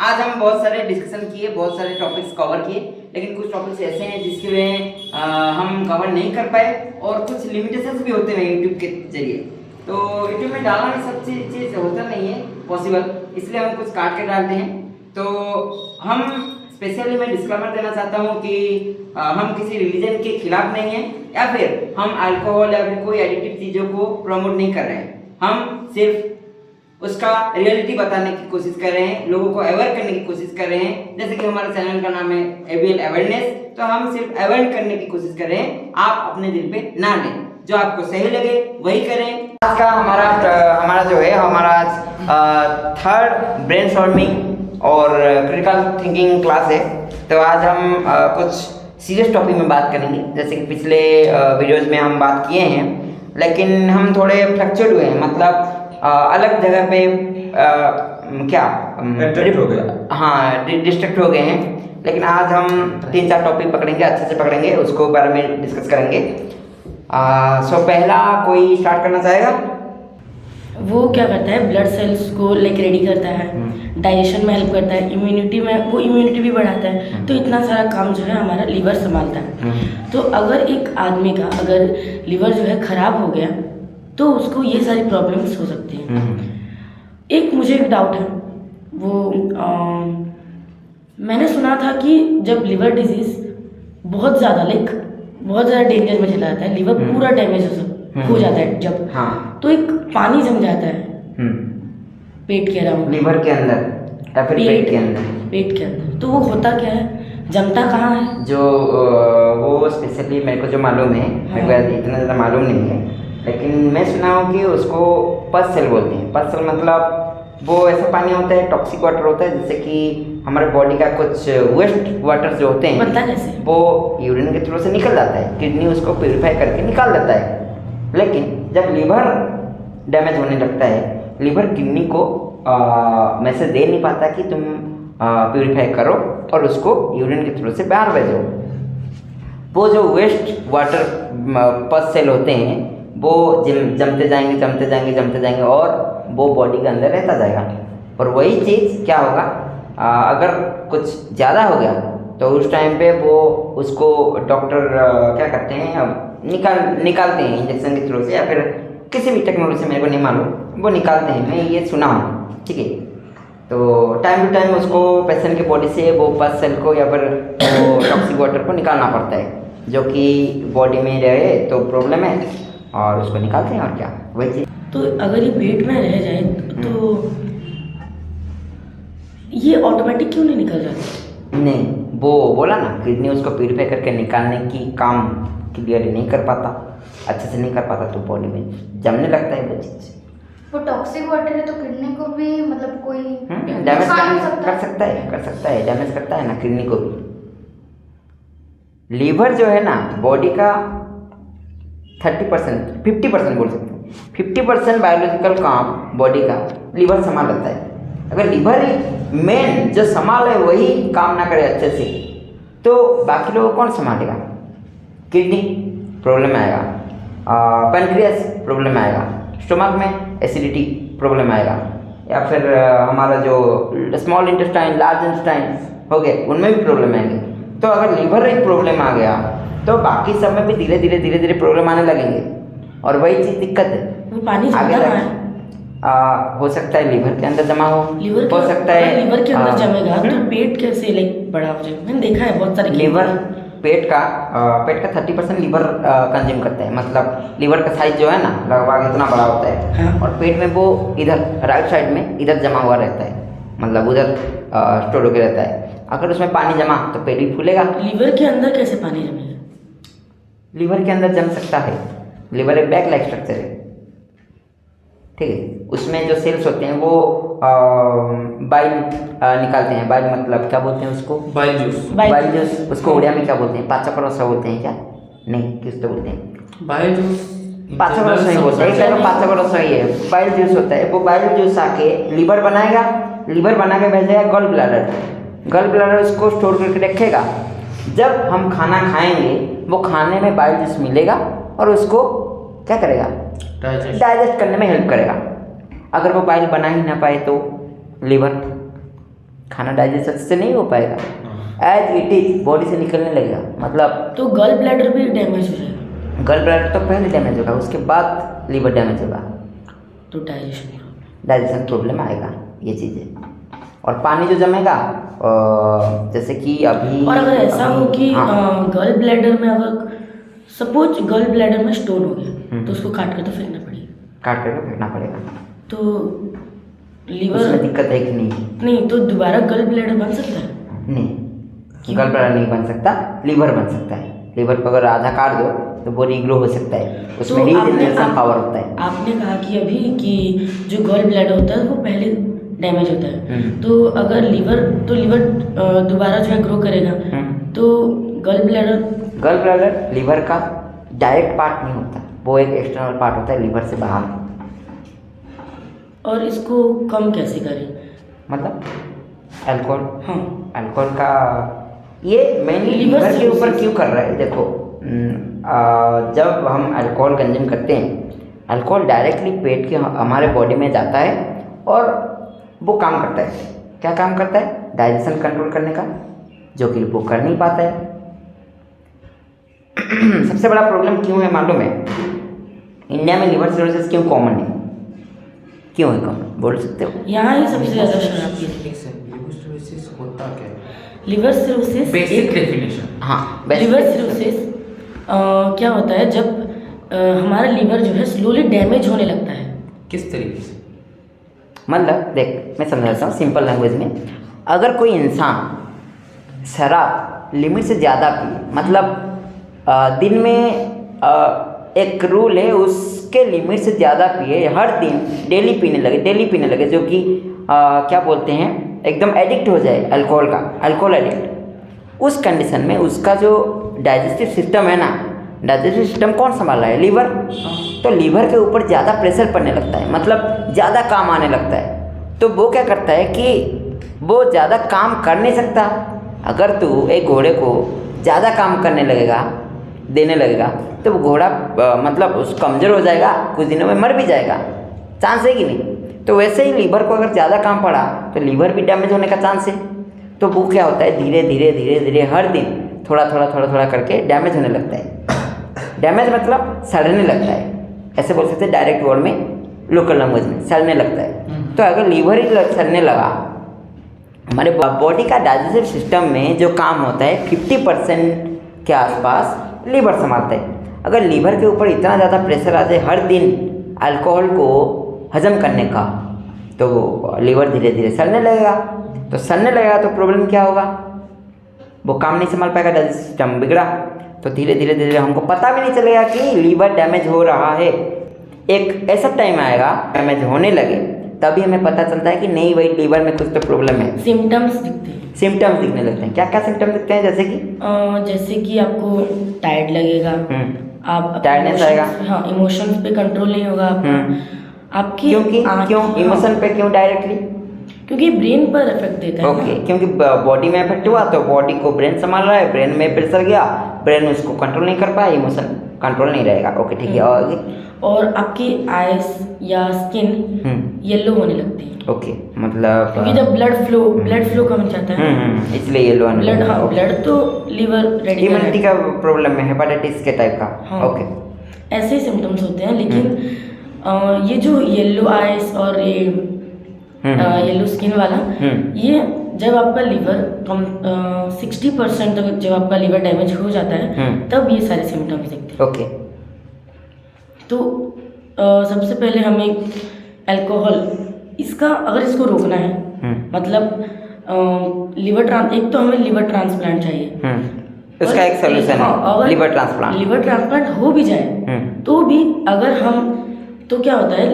आज हम बहुत सारे डिस्कशन किए, बहुत सारे टॉपिक्स कवर किए, लेकिन कुछ टॉपिक्स ऐसे हैं जिसके में हम कवर नहीं कर पाए और कुछ लिमिटेशंस भी होते हैं यूट्यूब के जरिए। तो यूट्यूब में डालना सब चीज़ होता नहीं है पॉसिबल, इसलिए हम कुछ काट के डालते हैं। तो हम स्पेशली मैं डिस्क्लेमर देना चाहता हूँ कि हम किसी रिलीजन के खिलाफ नहीं हैं या फिर हम अल्कोहल या फिर कोई एडिक्टिव चीज़ों को प्रमोट नहीं कर रहे हैं। हम सिर्फ उसका रियलिटी बताने की कोशिश कर रहे हैं, लोगों को अवेयर करने की कोशिश कर रहे हैं। जैसे कि हमारे चैनल का नाम है एबीएल अवेयरनेस, तो हम सिर्फ अवेयर करने की कोशिश कर रहे हैं। आप अपने दिल पे ना लें, जो आपको सही लगे वही करें। आज का हमारा जो है हमारा थर्ड ब्रेनस्टॉर्मिंग और क्रिटिकल थिंकिंग क्लास है। तो आज हम कुछ सीरियस टॉपिक में बात करेंगे, जैसे कि पिछले वीडियोज़ में हम बात किए हैं, लेकिन हम थोड़े फ्लक्चुएट हुए हैं, मतलब अलग जगह पे डिस्ट्रैक्ट हो गए हैं। लेकिन आज हम 3-4 टॉपिक पकड़ेंगे, अच्छे से पकड़ेंगे, उसको बारे में डिस्कस करेंगे। सो पहला कोई स्टार्ट करना चाहेगा? वो क्या करता है, ब्लड सेल्स को रेडी करता है, डाइजेशन में हेल्प करता है, इम्यूनिटी भी बढ़ाता है। तो इतना सारा काम जो है हमारा लीवर संभालता है। तो अगर एक आदमी का अगर लीवर जो है खराब हो गया तो उसको ये सारी प्रॉब्लम्स हो सकती हैं। एक मुझे एक डाउट है, वो मैंने सुना था कि जब लिवर डिजीज़ बहुत ज़्यादा डेंजर में चला जाता है, लीवर पूरा डैमेज हो जाता है जब, तो एक पानी जम जाता है पेट के अराउंड, लिवर के अंदर या फिर पेट के अंदर। तो वो होता क्या है, जमता कहाँ है? जो वो स्पेशली मेरे को जो मालूम है, मेरे को इतना ज़्यादा मालूम नहीं है, लेकिन मैं सुना हूँ कि उसको पस सेल बोलते हैं। पस सेल मतलब वो ऐसा पानी होता है, टॉक्सिक वाटर होता है, जैसे कि हमारे बॉडी का कुछ वेस्ट वाटर जो होते हैं, बनता कैसे? वो यूरिन के थ्रू से निकल जाता है, किडनी उसको प्यूरिफाई करके निकाल देता है। लेकिन जब लीवर डैमेज होने लगता है, लीवर किडनी को मैसेज दे नहीं पाता कि तुम प्यूरिफाई करो और उसको यूरिन के थ्रू से बाहर भेजो। वो जो वेस्ट वाटर पस सेल होते हैं वो जमते जाएंगे और वो बॉडी के अंदर रहता जाएगा। और वही चीज़ क्या होगा, अगर कुछ ज़्यादा हो गया तो उस टाइम पे वो उसको डॉक्टर क्या करते हैं, निकालते हैं इंजेक्शन के थ्रू से या फिर किसी भी टेक्नोलॉजी से, मेरे को नहीं मालूम, वो निकालते हैं। मैं ये सुना हूँ, ठीक है। तो टाइम टू टाइम उसको पेशेंट के बॉडी से वो पस सेल को या फिर वो टॉक्सिक वाटर को निकालना पड़ता है, जो कि बॉडी में रहे तो प्रॉब्लम है, और उसको निकालते हैं। और क्या वही चीज़। तो अगर ये पेट में रह जाए तो ये ऑटोमेटिक क्यों नहीं निकल जाता? नहीं, वो बोला ना, किडनी उसको प्यूरिफाई करके निकालने की काम क्लियरली नहीं कर पाता, अच्छे से नहीं कर पाता, तो बॉडी में जमने लगता है वो चीज़। वो टॉक्सिक वाटर है तो किडनी को भी मतलब कोई डैमेज कर सकता है, डैमेज करता है ना किडनी को भी। लीवर जो है ना, बॉडी का 50% बोल सकते हैं, 50% बायोलॉजिकल काम बॉडी का लीवर संभाल लेता है। अगर लीवर ही मेन जो संभाल है वही काम ना करे अच्छे से, तो बाकी लोग कौन संभालेगा? किडनी प्रॉब्लम आएगा, पैनक्रियास प्रॉब्लम आएगा, स्टमक में एसिडिटी प्रॉब्लम आएगा, या फिर हमारा जो स्मॉल इंटेस्टाइन, लार्ज इंटेस्टाइन हो गए, उनमें भी प्रॉब्लम आएंगे। तो अगर लीवर एक प्रॉब्लम आ गया तो बाकी सब में भी धीरे धीरे प्रॉब्लम आने लगेंगे, और वही चीज़ दिक्कत है। वो पानी आगे जमता है, हो सकता है लीवर के अंदर जमा हो सकता है लीवर के अंदर जमेगा तो पेट कैसे बड़ा हो जाएगा? मैंने देखा है बहुत सारे लीवर पेट का 30% लीवर कंज्यूम करता है, मतलब लीवर का साइज जो है ना लगभग इतना बड़ा होता है। हाँ। और पेट में वो इधर राइट साइड में इधर जमा हुआ रहता है, मतलब उधर स्टोर होकर रहता है। अगर उसमें पानी जमा तो पेट भी फूलेगा। लीवर के अंदर कैसे पानी जमेगा? लीवर के अंदर जम सकता है, लीवर एक बैग लाइक स्ट्रक्चर है, ठीक है। उसमें जो सेल्स होते हैं वो बाइल निकालते हैं। बाइल मतलब क्या बोलते हैं उसको? Bile juice. उसको उड़िया में क्या बोलते हैं? पाचा बोलते हैं क्या? नहीं, किस तो बोलते हैं बाइल जूस, पाचा ही बोलते हैं। पाचा ही है, बाइल जूस होता है। वो बाइल जूस आके लीवर बनाएगा, लीवर बना के भेजेगा गॉल ब्लैडर उसको स्टोर करके रखेगा। जब हम खाना खाएंगे वो खाने में बाइल जूस मिलेगा और उसको क्या करेगा? डाइजेस्ट करने में हेल्प करेगा। अगर वो बाइल बना ही ना पाए तो लीवर खाना डाइजेस्ट अच्छे से नहीं हो पाएगा, एज इट इज बॉडी से निकलने लगेगा। मतलब तो गल ब्लैडर भी डैमेज हो जाएगा। गल ब्लैडर तो पहले डैमेज होगा, उसके बाद लीवर डैमेज होगा, तो डाइजेशन प्रॉब्लम आएगा, ये चीज़ें। और पानी जो जमेगा जैसे कि अभी, और अगर ऐसा हो कि हाँ, गल ब्लैडर में अगर सपोज गल ब्लैडर में स्टोन हो गया तो उसको काट कर तो फेंकना पड़ेगा, काट कर फेंकना पड़ेगा। तो उसमें लीवर दिक्कत है कि नहीं? नहीं, तो दोबारा गल ब्लैडर बन सकता है? नहीं, गल ब्लैडर नहीं बन सकता, लीवर बन सकता है। लीवर को अगर आधा काट दो तो वो रीग्रो हो सकता है, उसमें रीजनरेशन पावर होता है। आपने कहा कि अभी कि जो गल ब्लैडर होता है वो पहले डैमेज होता है, तो अगर लीवर दोबारा जो है ग्रो करेगा तो गल ब्लैडर लीवर का डायरेक्ट पार्ट नहीं होता, वो एक एक्सटर्नल पार्ट होता है लीवर से बाहर। और इसको कम कैसे करें? मतलब अल्कोहल, हाँ, अल्कोहल का ये मेनली लीवर के ऊपर क्यों कर रहा है? देखो, जब हम अल्कोहल कंज्यूम करते हैं, अल्कोहल डायरेक्टली पेट के हमारे बॉडी में जाता है और वो काम करता है। क्या काम करता है? डाइजेशन कंट्रोल करने का, जो कि वो कर नहीं पाता है। सबसे बड़ा प्रॉब्लम क्यों है मालूम है? इंडिया में लिवर सिरोसिस क्यों कॉमन है? क्यों है कॉमन, बोल सकते हो? यहाँ ही सबसे ज़्यादा शराब पी लिवर सिरोसिस होता क्या है? Liver cirrhosis basic definition. हाँ, लिवर सिरोसिस क्या होता है जब हमारा लीवर जो है स्लोली डैमेज होने लगता है। किस तरीके से? मतलब देख, मैं समझाता हूँ सिंपल लैंग्वेज में। अगर कोई इंसान शराब लिमिट से ज़्यादा पिए, मतलब दिन में एक रूल है, उसके लिमिट से ज़्यादा पिए, हर दिन डेली पीने लगे, जो कि क्या बोलते हैं, एकदम एडिक्ट हो जाए अल्कोहल का, अल्कोहल एडिक्ट। उस कंडीशन में उसका जो डाइजेस्टिव सिस्टम है ना, डाइजेस्टिव सिस्टम कौन संभाल रहा है? लीवर। तो लीवर के ऊपर ज़्यादा प्रेशर पड़ने लगता है, मतलब ज़्यादा काम आने लगता है। तो वो क्या करता है कि वो ज़्यादा काम कर नहीं सकता। अगर तू एक घोड़े को ज़्यादा काम करने लगेगा, देने लगेगा, तो वो घोड़ा मतलब उस कमज़ोर हो जाएगा, कुछ दिनों में मर भी जाएगा, चांस है कि नहीं? तो वैसे ही लीवर को अगर ज़्यादा काम पड़ा तो लीवर भी डैमेज होने का चांस है। तो वो क्या होता है, धीरे धीरे हर दिन थोड़ा करके डैमेज होने लगता है। डैमेज मतलब सड़ने लगता है, ऐसे बोल सकते हैं डायरेक्ट वर्ड में, लोकल लैंग्वेज में सड़ने लगता है। तो अगर लीवर ही सड़ने लगा, हमारे बॉडी का डाइजेस्टिव सिस्टम में जो काम होता है 50% के आसपास लीवर संभालता है। अगर लीवर के ऊपर इतना ज़्यादा प्रेशर आ जाए हर दिन अल्कोहल को हजम करने का, तो लीवर धीरे धीरे सड़ने लगेगा। तो सड़ने लगेगा तो प्रॉब्लम क्या होगा? वो काम नहीं संभाल पाएगा, डाइजेस्टिव सिस्टम बिगड़ा, तो धीरे धीरे हमको पता भी नहीं चलेगा कि लीवर डैमेज हो रहा है। एक ऐसा टाइम आएगा डैमेज होने लगे, तभी हमें पता चलता है कि नहीं भाई लीवर में कुछ तो प्रॉब्लम है। सिम्टम्स दिखते हैं, सिम्टम्स दिखने लगते हैं। क्या क्या सिम्टम्स दिखते हैं? जैसे कि आपको टायर्ड लगेगा, आप टायर्डनेस आएगा, हाँ, इमोशंस पे कंट्रोल नहीं होगा आपका, आपकी क्यों इमोशन पे क्यों डायरेक्टली? क्योंकि ब्रेन पर इफेक्ट देता है। ओके, क्योंकि बॉडी में इफेक्ट हुआ तो बॉडी को ब्रेन संभाल रहा है, ब्रेन में प्रेशर गया, ब्रेन उसको कंट्रोल नहीं कर पाया, इमोशन कंट्रोल नहीं रहेगा। ओके, ठीक है। और आगे? और आपकी आइज या स्किन येलो होने लगती है। ओके, मतलब क्योंकि जब ब्लड फ्लो कम जाता है, इसलिए येलो आने ब्लड, लगेगा। हाँ, ब्लड तो लीवर रेडी इम्यूनिटी का प्रॉब्लम है, हेपेटाइटिस के टाइप का। हाँ, ओके, ऐसे सिम्टम्स होते हैं। लेकिन ये जो येलो आइज और ये येलो स्किन वाला, ये जब आपका लीवर 60% तक जब आपका लीवर डैमेज हो जाता है, तब ये सारे सिम्टम्स दिखते हैं। ओके। तो सबसे पहले हमें अल्कोहल, अगर इसको रोकना है, मतलब एक तो हमें लिवर ट्रांसप्लांट चाहिए। उसका एक सोल्यूशन है लिवर ट्रांसप्लांट। लिवर ट्रांसप्लांट हो भी जाए तो भी तो क्या होता है,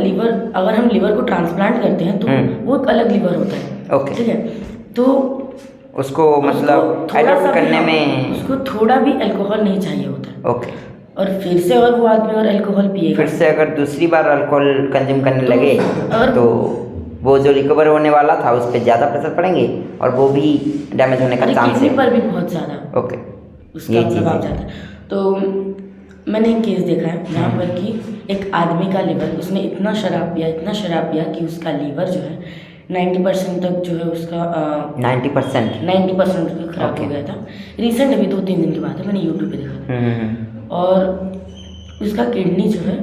अगर हम लिवर को ट्रांसप्लांट करते हैं तो वो एक अलग लिवर होता है। ओके, ठीक है, तो उसको मतलब एडॉप्ट करने में उसको थोड़ा भी अल्कोहल नहीं चाहिए होता है। ओके। और फिर से अगर वो आदमी और अल्कोहल पिएगा, फिर से अगर दूसरी बार अल्कोहल कंज्यूम करने लगे और तो वो जो रिकवर होने वाला था उस पर ज़्यादा प्रेशर पड़ेंगे और वो भी डैमेज होने का चांस किडनी है। पर भी बहुत ज़्यादा ओके, उसका प्रभाव जाता है। तो मैंने एक केस देखा है जहाँ पर कि एक आदमी का लीवर, उसने इतना शराब पिया कि उसका लीवर जो है 90% तक जो है उसका 90%? 90% खराब Okay. हो गया था। रिसेंट अभी 2-3 दिन की बात है, मैंने यूट्यूब पे देखा था। और उसका किडनी जो है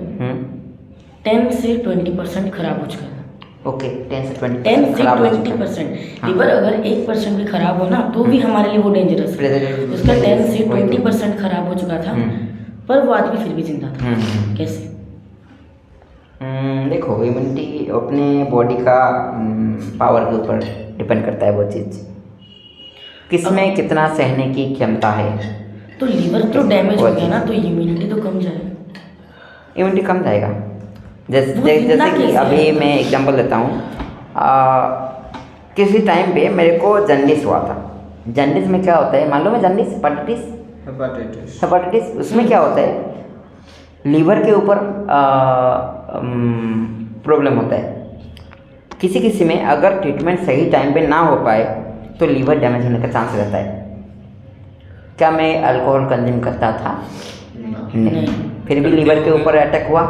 10 से 20% खराब हो चुका था। ओके, 10 से 20 10 से खराब हो चुका है। 20%। हाँ। लीवर अगर 1% भी खराब हो ना तो भी हमारे लिए वो डेंजरस है। उसका 10 से 20% खराब हो चुका था, पर वो आदमी फिर भी जिंदा था। कैसे? देखो, इम्यूनिटी अपने बॉडी का पावर के ऊपर डिपेंड करता है वो चीज़, किसमें कितना सहने की क्षमता है। तो लीवर तो डैमेज हो गया ना, तो इम्यूनिटी तो कम जाएगा। इम्यूनिटी कम जाएगा। जैसे वो जिंदा जैसे कि कैसे अभी है? मैं एग्जांपल देता हूँ। किसी टाइम पे मेरे को जन्डिस हुआ था। जन्डिस में क्या होता है मालूम है? जन्डिस, हेपाटाइटिस, उसमें क्या होता है, लीवर के ऊपर प्रॉब्लम होता है। किसी किसी में अगर ट्रीटमेंट सही टाइम पे ना हो पाए तो लीवर डैमेज होने का चांस रहता है। क्या मैं अल्कोहल कंज्यूम करता था? नहीं। फिर भी लीवर के ऊपर अटैक हुआ।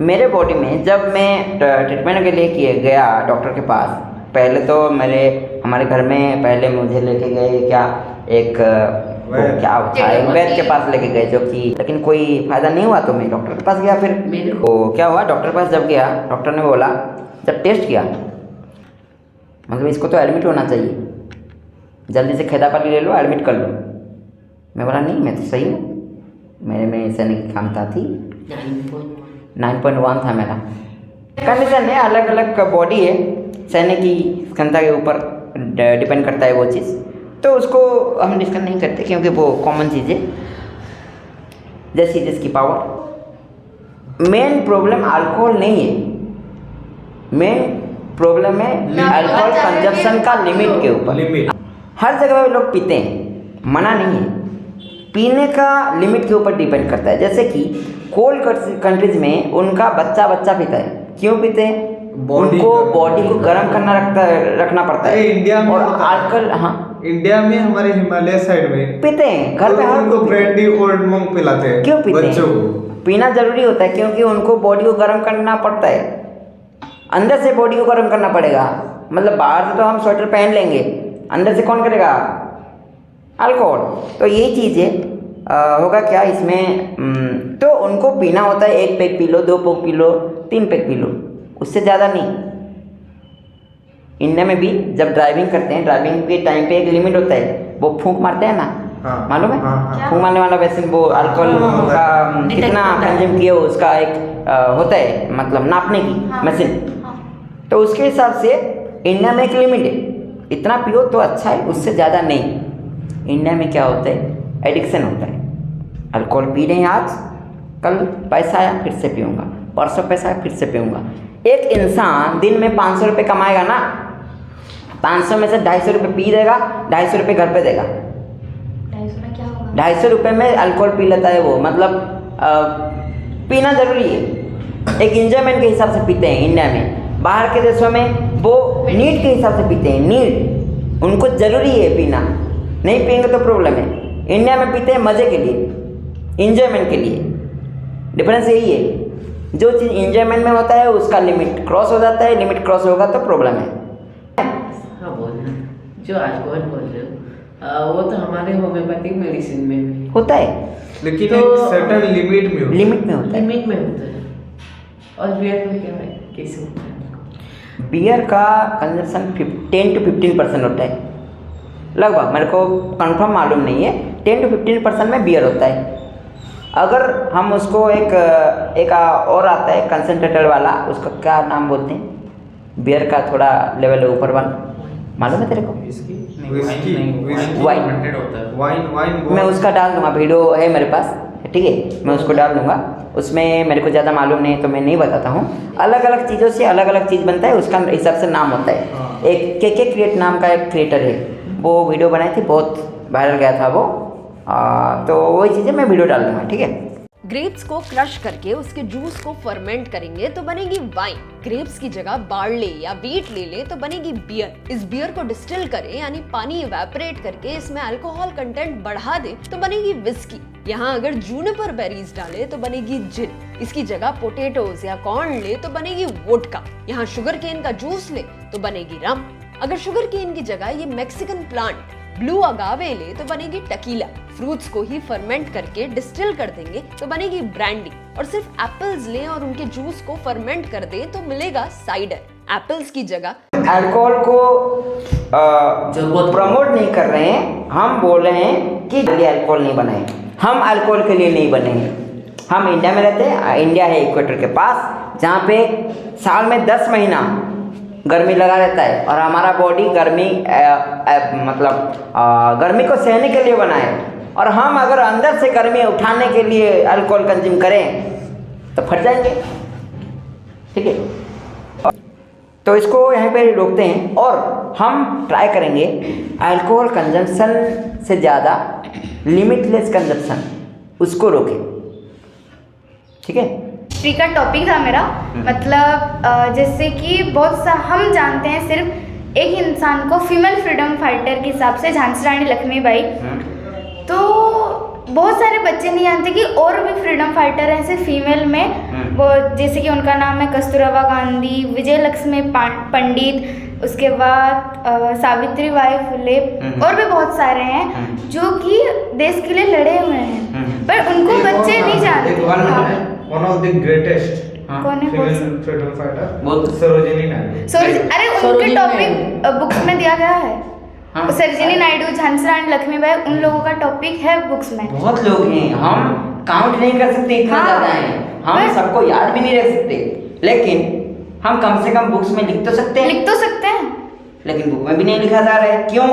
मेरे बॉडी में जब मैं ट्रीटमेंट के लिए गया डॉक्टर के पास, पहले तो हमारे घर में पहले मुझे लेके गए क्या, एक क्या था, एक वैद्य के पास लेके गए, जो कि लेकिन कोई फ़ायदा नहीं हुआ तो मैं डॉक्टर के पास गया। फिर तो क्या हुआ, डॉक्टर के पास जब गया, डॉक्टर ने बोला, जब टेस्ट किया, मतलब इसको तो एडमिट होना चाहिए, जल्दी से खेदापाली ले लो, एडमिट कर लो। मैं बोला नहीं, मैं तो सही हूँ, मेरे में सहने की क्षमता थी 9.1 था मेरा। कंडीशन है, अलग अलग बॉडी है, सहने की क्षमता के ऊपर डिपेंड करता है वो चीज़, तो उसको हम डिस्कस नहीं करते क्योंकि वो कॉमन चीज़ है, जैसी जिसकी पावर। मेन प्रॉब्लम अल्कोहल नहीं है, मेन प्रॉब्लम है अल्कोहल कंजप्शन का लिमिट के ऊपर। हर जगह पे लोग पीते हैं, मना नहीं है, पीने का लिमिट के ऊपर डिपेंड करता है। जैसे कि कोल्ड कंट्रीज में उनका बच्चा पीता है, क्यों पीते हैं? उनको बॉडी को गर्म करना रखना पड़ता है। इंडिया में और आजकल हाँ, इंडिया में हमारे हिमालय साइड में पीते हैं, घर पे हर उनको ब्रांडी ओल्ड मंक पिलाते हैं। क्यों पीते बच्चों हैं? को पीना जरूरी होता है क्योंकि उनको बॉडी को गर्म करना पड़ता है, अंदर से बॉडी को गर्म करना पड़ेगा। मतलब बाहर से तो हम स्वेटर पहन लेंगे, अंदर से कौन करेगा? अल्कोहल। तो यही चीज़ है। होगा क्या इसमें, तो उनको पीना होता है, 1 pack P low, 2 pack P low, 3 pack P low, उससे ज़्यादा नहीं। इंडिया में भी जब ड्राइविंग करते हैं, ड्राइविंग के टाइम पे एक लिमिट होता है, वो फूंक मारते हैं ना, हाँ, मालूम है? हाँ। फूंक मारने वाला वैसे वो अल्कोहल का कितना कंज्यूम किए उसका एक होता है, मतलब नापने की मशीन। तो उसके हिसाब से इंडिया में एक लिमिट है, इतना पियो तो अच्छा है, उससे ज़्यादा नहीं। इंडिया में क्या होता है, एडिक्शन होता है। अल्कोहल पी रहे हैं आज, कल पैसा आया फिर से पीऊँगा, परसों पैसा आया फिर से पीऊँगा। एक इंसान दिन में 500 रुपये कमाएगा ना, 500 में से 250 रुपये पी देगा, 250 रुपये घर पे देगा। 250 में क्या होगा? 250 रुपये में अल्कोहल पी लेता है वो। मतलब पीना ज़रूरी है, एक इंजॉयमेंट के हिसाब से पीते हैं इंडिया में। बाहर के देशों में वो नीड के हिसाब से पीते हैं, नीड, उनको ज़रूरी है पीना, नहीं पियेंगे तो प्रॉब्लम है। इंडिया में पीते हैं मज़े के लिए, इंजॉयमेंट के लिए। डिफरेंस यही है, जो चीज़ इंजॉयमेंट में होता है उसका लिमिट क्रॉस हो जाता है, लिमिट क्रॉस होगा तो प्रॉब्लम है। हाँ बोल रहे हैं, जो अल्कोहल बोल रहे हो वो तो हमारे होम्योपैथिक मेडिसिन में भी होता है, लेकिन तो एक सर्टेन लिमिट में होता है। लिमिट में होता है। लिमिट में होता है। और बियर में क्या है, कैसे होता है? बियर का कंजप्शन 10 to 15% होता है लगभग, मेरे को कंफर्म मालूम नहीं है। 10 to 15% में बियर होता है। अगर हम उसको एक और आता है कंसनट्रेटर वाला, उसका क्या नाम बोलते हैं, बियर का थोड़ा लेवल ऊपर वाला, मालूम है तेरे को? विस्की वाइन होता है। वाइन मैं उसका डाल दूंगा, वीडियो है मेरे पास, ठीक है, मैं उसको डाल दूंगा। उसमें मेरे को ज़्यादा मालूम नहीं है तो मैं नहीं बताता हूँ। अलग अलग चीज़ों से अलग अलग चीज़ बनता है, उसका हिसाब से नाम होता है। हाँ। एक के क्रिएट नाम का एक क्रिएटर है, वो वीडियो बनाई थी, बहुत वायरल गया था वो। तो वही चीज़ें मैं वीडियो डाल दूँगा, ठीक है। ग्रेप्स को क्रश करके उसके जूस को फर्मेंट करेंगे तो बनेगी वाइन। ग्रेप्स की जगह बार्ले या वीट ले लें तो बनेगी बियर। इस बियर को डिस्टिल करें यानी पानी इवेपोरेट करके इसमें अल्कोहल कंटेंट बढ़ा दें तो बनेगी विस्की। यहाँ अगर जूनिपर बेरीज डाले तो बनेगी जिन। इसकी जगह पोटैटोज या कॉर्न ले तो बनेगी वोडका। यहाँ शुगर केन का जूस ले तो बनेगी रम। अगर शुगर केन की जगह ये मैक्सिकन प्लांट ब्लू अगावे ले तो बनेगी टकीला। फ्रूट्स को ही फर्मेंट करके डिस्टिल कर देंगे तो बनेगी ब्रांडी। और सिर्फ एप्पल्स लें और उनके जूस को फर्मेंट कर दें तो मिलेगा साइडर। एप्पल्स की जगह अल्कोहल को प्रमोट नहीं कर रहे हैं, हम बोल रहे हैं कि अल्कोहल नहीं बनाए। हम अल्कोहल के लिए नहीं बने हैं। हम इंडिया में रहते हैं, इंडिया है इक्वेटर के पास, जहाँ पे साल में 10 महीना गर्मी लगा रहता है और हमारा बॉडी गर्मी गर्मी को सहने के लिए बना है। और हम अगर अंदर से गर्मी उठाने के लिए अल्कोहल कंज्यूम करें तो फट जाएंगे। ठीक है, तो इसको यहाँ पे रोकते हैं और हम ट्राई करेंगे अल्कोहल कंजम्पशन से ज़्यादा लिमिटलेस कंजम्पशन, उसको रोकें। ठीक है, हिस्ट्री का टॉपिक था मेरा। मतलब जैसे कि बहुत सा हम जानते हैं सिर्फ एक इंसान को फीमेल फ्रीडम फाइटर के हिसाब से झांसी रानी लक्ष्मीबाई, तो बहुत सारे बच्चे नहीं जानते कि और भी फ्रीडम फाइटर हैं ऐसे फीमेल में। वो जैसे कि उनका नाम है कस्तूरबा गांधी, विजय लक्ष्मी पंडित, उसके बाद सावित्री बाई फुले, और भी बहुत सारे हैं जो कि देश के लिए लड़े हुए हैं, पर उनको बच्चे नहीं जानते। वन ऑफ द ग्रेटेस्ट कौन है? Female freedom fighter Sarojini Naidu. अरे उनके टॉपिक बुक्स में दिया गया है। सरोजिनी नायडू, झांसी रानी लक्ष्मीबाई, उन लोगों का टॉपिक है बुक्स में। बहुत लोग हैं, हम काउंट नहीं कर सकते, इतना ज़्यादा हैं, हम सबको याद भी नहीं रख सकते, लेकिन हम कम से कम बुक्स में लिख तो सकते हैं। लिख तो सकते हैं, लेकिन बुक में भी नहीं लिखा जा रहा है, क्यों?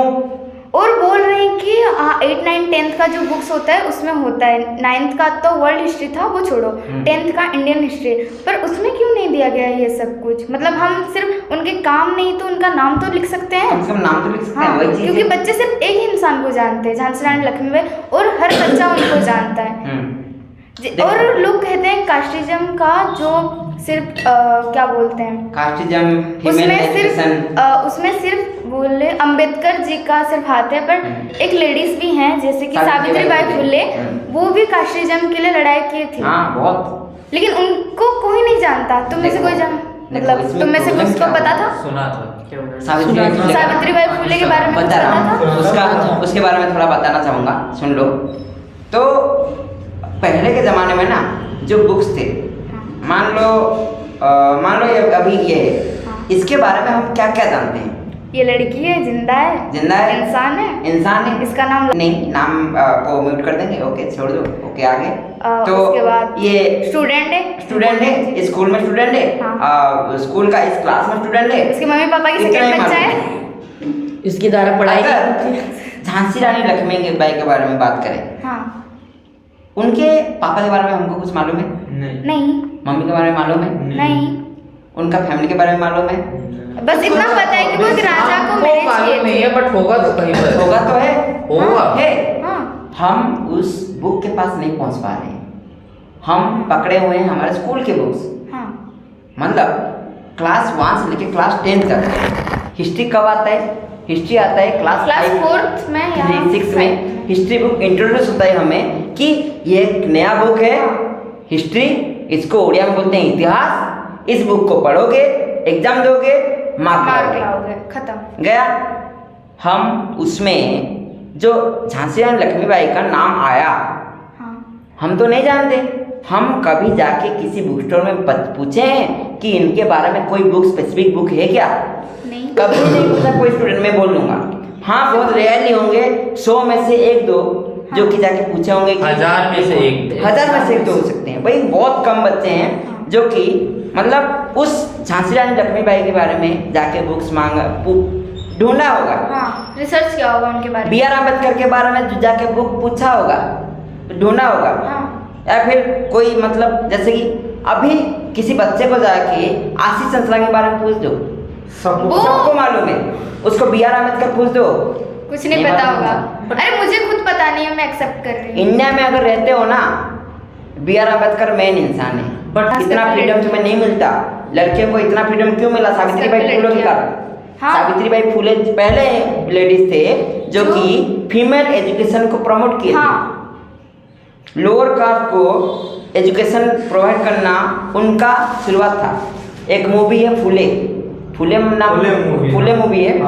और बोल रहे हैं कि 8, 9, 10th का जो बुक्स होता है उसमें होता है। 9th का तो वर्ल्ड हिस्ट्री था, वो छोड़ो, 10th का इंडियन हिस्ट्री, पर उसमें क्यों नहीं दिया गया ये सब कुछ? मतलब हम सिर्फ उनके काम नहीं तो उनका नाम तो लिख सकते हैं। कम से कम नाम तो लिख सकते हैं, हाँ, वही चीज़ क्योंकि है। बच्चे सिर्फ एक ही इंसान को जानते हैं, झांसी रानी लक्ष्मीबाई, और हर बच्चा उनको जानता है। और लोग कहते हैं कास्टिज्म का जो सिर्फ क्या बोलते हैं, कास्टिज्म, उसमें सिर्फ बोले अंबेडकर जी का सिर्फ हाथ है, पर एक लेडीज भी हैं जैसे कि सावित्री बाई फुले, वो भी कास्टिज्म के लिए लड़ाई किए थे। हाँ, बहुत, लेकिन उनको कोई नहीं जानता। तुम में से कोई जान, मतलब तुम में से किसको पता था? सुना था सावित्री बाई फुले के बारे में कुछ बता रहा पता हूँ, था? उसके बारे में थोड़ा बताना चाहूँगा, सुन लो। तो पहले के ज़माने में ना जो बुक्स थे, मान लो ये अभी ये है, इसके बारे में हम क्या क्या जानते हैं? ये लड़की है, जिंदा है, इंसान है, इसका नाम नहीं, नाम को म्यूट कर देंगे। ओके, छोड़ दो। ओके, आगे। तो उसके बाद ये स्टूडेंट है, स्कूल में स्टूडेंट है, स्कूल का इस क्लास में स्टूडेंट है, उसके मम्मी पापा की सेकंड बच्चा है, इसके द्वारा पढ़ाई। झांसी रानी लक्ष्मीबाई के बारे में बात करें, हाँ, उनके पापा के बारे में हमको कुछ मालूम है? नहीं, मम्मी के बारे में मालूम है? नहीं, उनका फैमिली के बारे में मालूम है? बस इतना पता है कि वो एक राजा को मैरिज मालूम नहीं किए है, बट होगा तो कहीं पर होगा तो है, होगा है। हाँ, हम उस बुक के पास नहीं पहुंच पा रहे हैं, हम पकड़े हुए हैं हमारे स्कूल के बुक्स। हाँ, मतलब क्लास 1 से लेकर क्लास 10 तक हिस्ट्री कब आता है? हिस्ट्री आता है क्लास 4th में या 6 में हिस्ट्री बुक इंट्रोड्यूस होता है हमें कि ये एक नया बुक है हिस्ट्री, इसको उड़िया में बोलते हैं इतिहास। इस बुक को पढ़ोगे, एग्जाम दोगे, मार्क लाओगे, खत्म गया। हम उसमें जो झांसी रानी लक्ष्मीबाई का नाम आया, हाँ, हम तो नहीं जानते। हम कभी जाके किसी बुक स्टोर में पूछे हैं कि इनके बारे में कोई बुक, स्पेसिफिक बुक है क्या? नहीं, कभी नहीं पूछा कोई स्टूडेंट, में बोल दूंगा। हाँ, बहुत रेयरली होंगे, 100 में से 1-2 जो कि जाके पूछे होंगे कि 1000 में से 1 हो सकते हैं भाई। बहुत कम बच्चे हैं जो कि मतलब उस झांसी रानी लक्ष्मीबाई के बारे में जाके बुक्स ढूंढा होगा, हाँ, रिसर्च किया होगा उनके बारे में, बी आर अम्बेडकर के बारे में जाके बुक पूछा होगा, ढूंढा होगा। हाँ, या फिर कोई मतलब जैसे कि अभी किसी बच्चे को जाके आशीष चंचला के बारे में पूछ दो, सबको मालूम है। उसको बी आर अम्बेडकर पूछ दो, कुछ नहीं पता होगा। अरे मुझे खुद पता नहीं है, मैं एक्सेप्ट कर रही हूँ। इंडिया में अगर रहते हो ना, B.R. अम्बेडकर मेन इंसान है, बट इतना फ्रीडम तुम्हें नहीं मिलता। लड़कियों को इतना फ्रीडम क्यों मिला? सावित्रीबाई फुले के कारण। हाँ। सावित्रीबाई फुले पहले लेडीज थे जो कि फीमेल एजुकेशन को प्रमोट किए थे। लोअर कास्ट को एजुकेशन प्रोवाइड करना उनका शुरुआत था। एक मूवी है फुले मूवी है।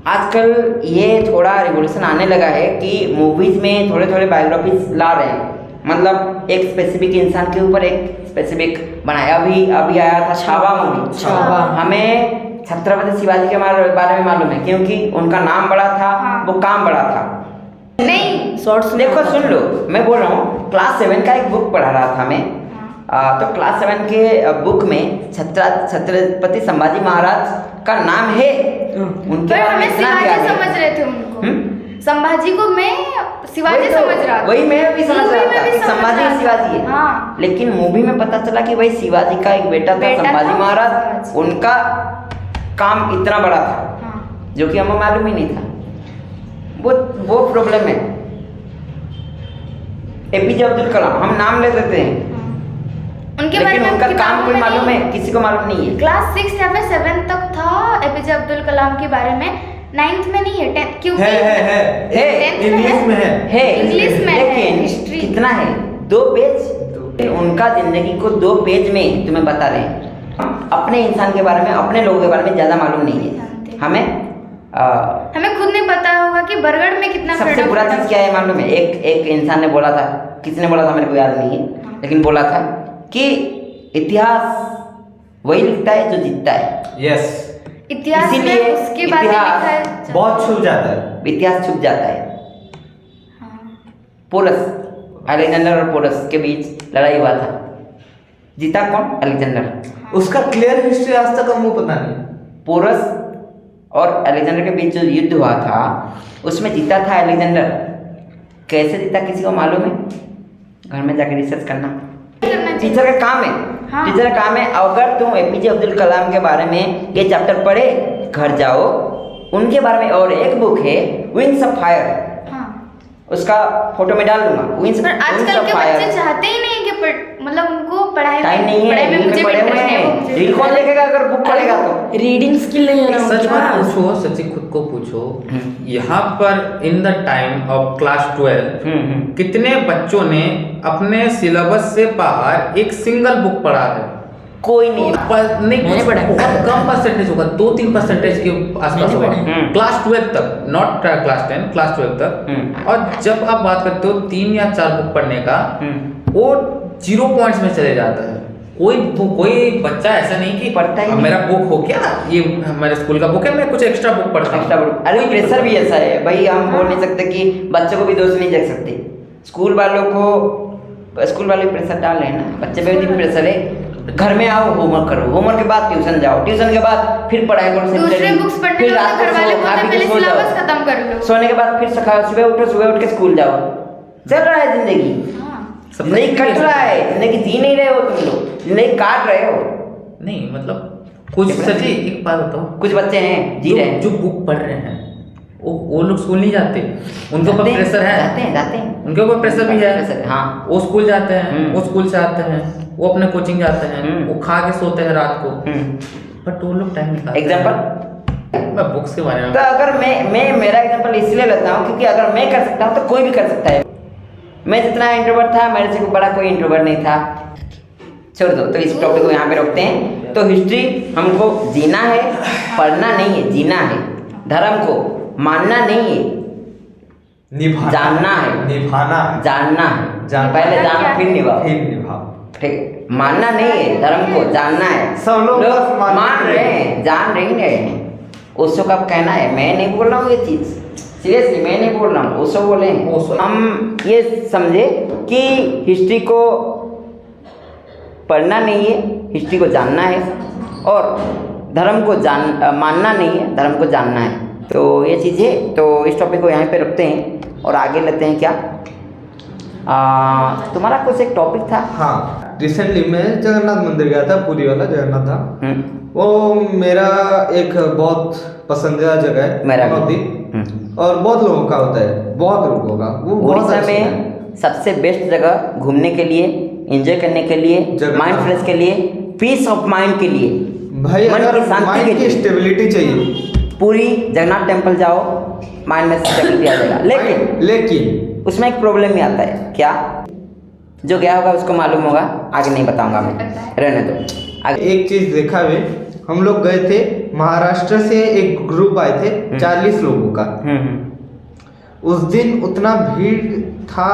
आजकल ये थोड़ा रिवोल्यूशन आने लगा है कि मूवीज में थोड़े थोड़े बायोग्राफीज ला रहे हैं, मतलब एक स्पेसिफिक इंसान के ऊपर एक स्पेसिफिक बनाया। अभी आया था छावा मूवी। छावा। हमें छत्रपति शिवाजी के बारे में मालूम है क्योंकि उनका नाम बड़ा था, वो काम बड़ा था। नहीं शॉर्ट्स देखो सुन लो, मैं बोल रहा हूँ क्लास 7 का एक बुक पढ़ा रहा था मैं। तो क्लास 7 के बुक में छत्रपति संभाजी महाराज का नाम है, उनके पर बारे में हमें इतना शिवाजी ज्ञान है। समझ रहे थे उनको। संभाजी को मैं शिवाजी वही तो- समझ रहा था। वही मैं भी समझ मूवी रहा में था भी कि समझ संभाजी रहा था। शिवाजी है। हाँ। लेकिन मूवी में पता चला कि भाई शिवाजी का एक बेटा था संभाजी था महाराज, शिवाजी। उनका काम इतना बड़ा था हाँ। जो कि हमें मालूम ही नहीं था। वो प्रॉब्लम है। APJ अब्दुल कलाम हम नाम ले देते हैं, उनके बारे लेकिन में उनका किताबों काम कोई में मालूम नहीं है? किसी को मालूम नहीं है। क्लास 6 या फिर 7 तक था APJ अब्दुल कलाम के बारे में, 9th में नहीं है, 10th क्योंकि है 10th इंग्लिश में है। इंग्लिश में है, लेकिन हिस्ट्री कितना है? 2 पेज। उनका जिंदगी को 2 पेज में तुम्हें बता रहे हैं। अपने इंसान के बारे में, अपने लोगों के बारे में ज्यादा मालूम नहीं है हमें। हमें खुद नहीं पता होगा कि बरगढ़ में कितना सबसे freedom बुरा था। चीज क्या है मालूम है? एक इंसान ने बोला था, किसने बोला था मेरे को याद नहीं है, लेकिन बोला था कि इतिहास वही लिखता है जो जीतता है। यस, इतिहास में इसीलिए उसके बारे में इतिहास लिखा है। बहुत छुप जाता है। इतिहास छुप जाता है। पोरस, अलेक्जेंडर और पोरस के बीच लड़ाई हुआ था, जीता कौन? अलेक्जेंडर। उसका क्लियर हिस्ट्री आज तक हमको पता नहीं। पोरस और अलेक्जेंडर के बीच जो युद्ध हुआ था उसमें जीता था अलेक्जेंडर। कैसे जीता किसी को मालूम है? घर में जाकर रिसर्च करना, टीचर का काम है। हाँ। टीचर का काम है। अगर तुम APJ अब्दुल कलाम के बारे में ये चैप्टर पढ़े, घर जाओ उनके बारे में। और एक बुक है विंग्स ऑफ फायर, हाँ। उसका फोटो में डाल दूंगा। विंग्स पर आजकल ऑफ के फायर। बच्चे चाहते ही नहीं कि मतलब उनको पढ़ाई टाइम नहीं है, पढ़ाई में रील मुझे में भी पड़े हुए interest है, वो हैं। मुझे रील कौन देखेगा अगर बुक पढ़ेगा तो? रीडिंग स्किल नहीं है ना सच उनके में पास। पूछो, सच्ची खुद को पूछो, यहाँ पर in the time of class 12 कितने बच्चों ने अपने सिलेबस से बाहर एक सिंगल बुक पढ़ा है? कोई नहीं। नहीं, मैंने पढ़ा है। बहुत कम परसेंटेज होगा, 2-3% के आसपास मैंने होगा। पढ़ा है। क्लास 12 तक, नॉट क्लास 10, क्लास 12 तक। और जब आप बात करते हो 3 या 4 बुक पढ़ने का, वो 0 पॉइंट्स में चले जाता है। कोई बच्चा ऐसा नहीं कि पढ़ता ही अब नहीं। मेरा बुक हो क्या, ये मेरे स्कूल का बुक है, मैं कुछ एक्स्ट्रा बुक पढ़ता हूँ। Extra book. अरे प्रेशर भी ऐसा है भाई, हम बोल नहीं सकते कि बच्चों को भी दोष नहीं दे सकते। स्कूल वालों को, स्कूल वाले प्रेशर डाल रहे हैं ना, बच्चे पे भी प्रेशर है। घर में आओ, होमवर्क करो, होमवर्क के बाद ट्यूशन जाओ, ट्यूशन के बाद फिर पढ़ाई करो, दूसरे बुक्स पढ़ने फिर में रात को घर वाले सो, खा बोलते पी के पहले सो जाओ। सिलेबस खत्म कर लो। सोने के बाद फिर सुबह उठो, सुबह उठ के स्कूल जाओ। चल रहा है जिंदगी, सबका जिंदगी कट रहा है, जिंदगी जी नहीं रहे हो तुम लोग, जिंदगी काट रहे हो। नहीं मतलब कुछ सच्ची एक बात बताओ, कुछ बच्चे हैं जी रहे हैं, जो बुक पढ़ रहे हैं वो लोग स्कूल नहीं जाते, उनके ऊपर जाते हैं, प्रेशर है, जाते हैं उनके ऊपर प्रेशर भी है। प्रेशर है, हाँ। वो स्कूल जाते हैं, हम्म। वो स्कूल से आते हैं, वो अपने कोचिंग जाते हैं, वो खा के सोते हैं रात को, बट वो लोग टाइम निकालते हैं। एग्जाम्पल, मैं बुक्स के बारे में तो अगर मैं मेरा एग्जांपल इसलिए लेता हूँ क्योंकि अगर मैं कर सकता हूँ तो कोई भी कर सकता है। मैं जितना इंट्रोवर्ट था, मेरे से बड़ा कोई इंट्रोवर्ट नहीं था। छोड़ दो, तो इस टॉपिक को यहाँ पे रोकते हैं। तो हिस्ट्री हमको जीना है, पढ़ना नहीं है, जीना है। धर्म को मानना नहीं है, निभाना, जानना है, निभाना है, जानना है। जानना पहले है, जानो क्या फिर निभाओ। फिर निभाओ। ठीक है, मानना नहीं है, धर्म को जानना है। सब लोग बस मानते मान रहे हैं, जान रहे हैं। उसको कब कहना है, मैं नहीं बोल रहा हूँ ये चीज़, सीरियसली मैं नहीं बोल रहा हूँ, उसको बोले हैं। ओशो। हम ये समझे कि हिस्ट्री को पढ़ना नहीं है, हिस्ट्री को जानना है, और धर्म को मानना नहीं है, धर्म को जानना है। तो ये चीज़ है। तो इस टॉपिक को यहाँ पे रखते हैं और आगे लेते हैं। क्या तुम्हारा कुछ एक टॉपिक था? हाँ, रिसेंटली मैं जगन्नाथ मंदिर गया था, पुरी वाला जगन्नाथ धाम। वो मेरा एक बहुत पसंदीदा जगह है, मेरा भी। नदी। और बहुत लोगों का होता है, बहुत लोगों का, वो बहुत उड़ीसा अच्छी है। में सबसे बेस्ट जगह घूमने के लिए, एंजॉय करने के लिए, जगन्नाथ। माइंड फ्रेश के लिए, पीस ऑफ माइंड के लिए, भाई मन अगर की शांति के माइंड की लिए स्टेबिलिटी चाहिए, पूरी जगन्नाथ टेम्पल जाओ, माइंड में स्टेबिलिटी आ जाएगा। लेकिन उसमें एक प्रॉब्लम ही आता है, क्या? जो गया होगा उसको मालूम होगा, आगे नहीं बताऊंगा मैं, रहने दो आगे। एक चीज देखा है, हम लोग गए थे महाराष्ट्र से, एक ग्रुप आए थे 40 लोगों का। उस दिन उतना भीड़ था,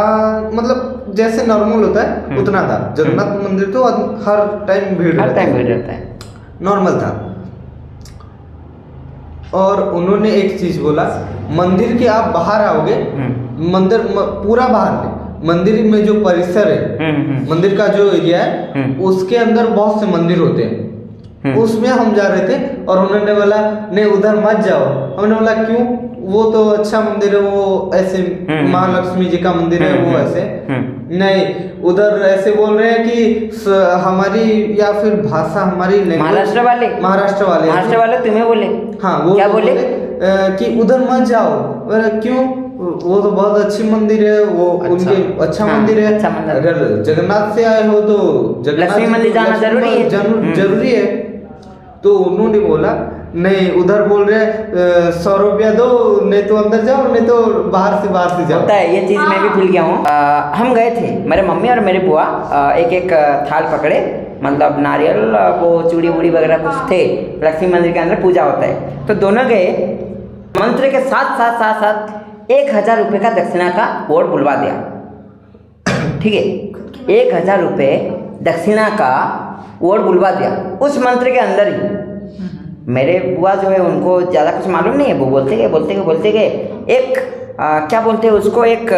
मतलब जैसे नॉर्मल होता है उतना था। जगन्नाथ मंदिर तो हर टाइम भीड़ हर टाइम रहता है, भीड़ रहता है। नॉर्मल था। और उन्होंने एक चीज बोला, मंदिर के आप बाहर आओगे, मंदिर पूरा बाहर नहीं, मंदिर में जो परिसर है, मंदिर का जो एरिया है, उसके अंदर बहुत से मंदिर होते हैं। उसमें हम जा रहे थे और उन्होंने बोला नहीं उधर मत जाओ। हमने बोला क्यों? वो तो अच्छा मंदिर है, वो ऐसे महालक्ष्मी जी का मंदिर है, वो ऐसे नहीं, उधर ऐसे बोल रहे हैं कि हमारी या फिर भाषा हमारी महाराष्ट्र वाले तुम्हें बोले? हाँ, वो क्या बोले? कि उधर मत जाओ। बोला क्यों? वो तो बहुत अच्छी मंदिर है, वो उनके अच्छा हाँ, मंदिर है। अच्छा मंदिर। अगर जगन्नाथ से आए हो तो जगन्नाथ लक्ष्मी मंदिर जाना जरूरी है। जरूरी है। तो उन्होंने बोला नहीं, उधर बोल रहे 100 रुपया दो, नहीं तो अंदर जाओ, नहीं तो बाहर से जाओ। होता है ये चीज़, मैं भी भूल गया हूँ। हम गए थे, मेरे मम्मी और मेरे बुआ एक थाल पकड़े, मतलब नारियल, वो चूड़ी वूड़ी वगैरह कुछ थे, लक्ष्मी मंदिर के अंदर पूजा होता है, तो दोनों गए। मंत्र के साथ 1000 रुपये का दक्षिणा का बोर्ड बुलवा दिया, ठीक है, 1000 रुपये दक्षिणा का बोर्ड बुलवा दिया उस मंत्र के अंदर ही। मेरे बुआ जो है उनको ज़्यादा कुछ मालूम नहीं है, वो बोलते गए एक क्या बोलते हैं उसको, एक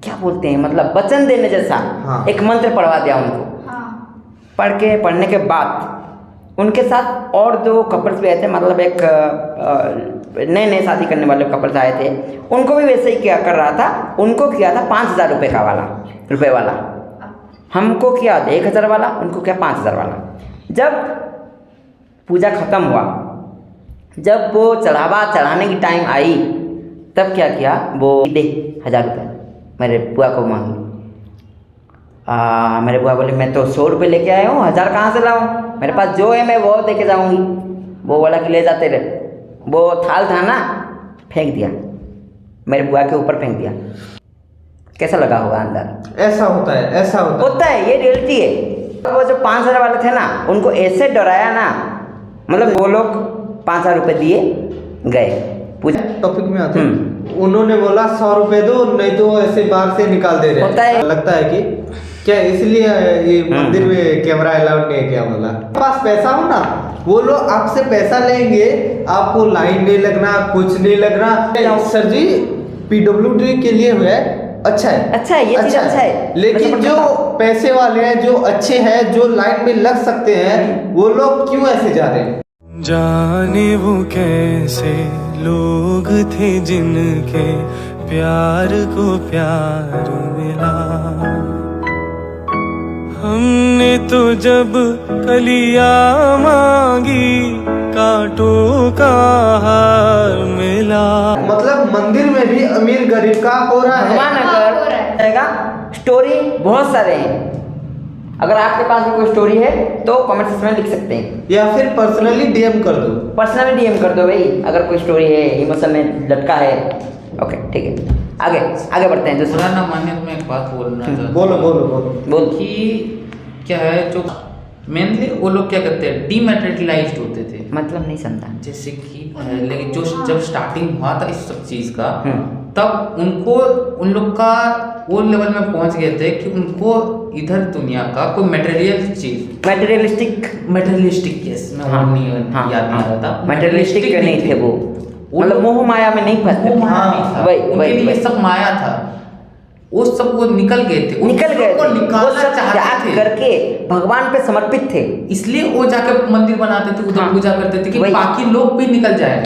क्या बोलते हैं, मतलब वचन देने जैसा। हाँ। एक मंत्र पढ़वा दिया उनको। पढ़ने के बाद उनके साथ और 2 कपल्स भी आए थे, मतलब एक नए शादी करने वाले कपल्स आए थे, उनको भी वैसे ही क्या कर रहा था, उनको किया था 5000 रुपये वाला, हमको किया 1000 वाला, उनको किया 5000 वाला। जब पूजा खत्म हुआ, जब वो चढ़ाने की टाइम आई, तब क्या किया, वो दे 1000 रुपये मेरे बुआ को मांगी। मेरे बुआ बोले मैं तो 100 रुपये लेके आया हूँ, 1000 कहाँ से लाऊं, मेरे पास जो है मैं वो दे के जाऊँगी। वो बोला कि ले जाते रहे। वो थाल था ना, फेंक दिया, मेरे बुआ के ऊपर फेंक दिया। कैसा लगा होगा अंदर? ऐसा होता है, ये रियलिटी है। वो जो 5000 वाले थे ना, उनको ऐसे डराया ना, मतलब वो लोग 5000 रुपये दिए गए। पूजा टॉपिक में आते हैं, उन्होंने बोला 100 रुपये दो, नहीं तो ऐसे बाहर से निकाल दे रहे हैं। होता है। लगता है कि क्या इसलिए ये मंदिर में कैमरा अलाउड नहीं है क्या? बोला पास पैसा हो ना, वो लोग आपसे पैसा लेंगे, आपको लाइन नहीं लगना, कुछ नहीं लगना। सर जी PWD के लिए हुआ है, अच्छा है, ये चीज़ अच्छा है। लेकिन जो पैसे वाले हैं, जो अच्छे हैं, जो लाइन में लग सकते हैं, वो लोग क्यों ऐसे जा रहे हैं? जाने वो कैसे लोग थे जिनके प्यार को प्यार मिला। हमने तो जब कलियां मांगी, कांटों का हार मिला। मतलब मंदिर में भी अमीर गरीब का हो रहा है। भगवान अगर जाएगा, स्टोरी बहुत सारे हैं। अगर आपके पास भी कोई स्टोरी है तो कमेंट सेक्शन में लिख सकते हैं, या फिर पर्सनली DM कर दो। भाई, अगर कोई स्टोरी है, इमोशन में लटका है। ओके, ठीक है, आगे बढ़ते हैं। बुरा ना मानिए तो मैं एक बात बोलना चाहता हूँ। बोलो। कि क्या है, जो मेनली वो लोग क्या करते हैं, डीमैटेरियलाइज्ड होते थे। मतलब नहीं समझा। जैसे कि पहले जो जब स्टार्टिंग हुआ था इस सब चीज़ का, तब उनको उन लोग का वो लेवल में पहुंच गए थे कि उनको इधर दुनिया का कोई मटेरियल चीज, मटेरियलिस्टिक यस, मैं हाँ, नहीं याद नहीं आ रहा था, मटेरियलिस्टिक नहीं थे वो, मतलब मोह माया में नहीं फंसते थे। वही उनके लिए सब माया था, वो सब वो निकल गए थे, वो निकालना सब चाहते त्याग थे करके भगवान पे समर्पित थे, इसलिए वो जाकर मंदिर बनाते थे, उधर पूजा करते थे कि बाकी लोग भी निकल जाए।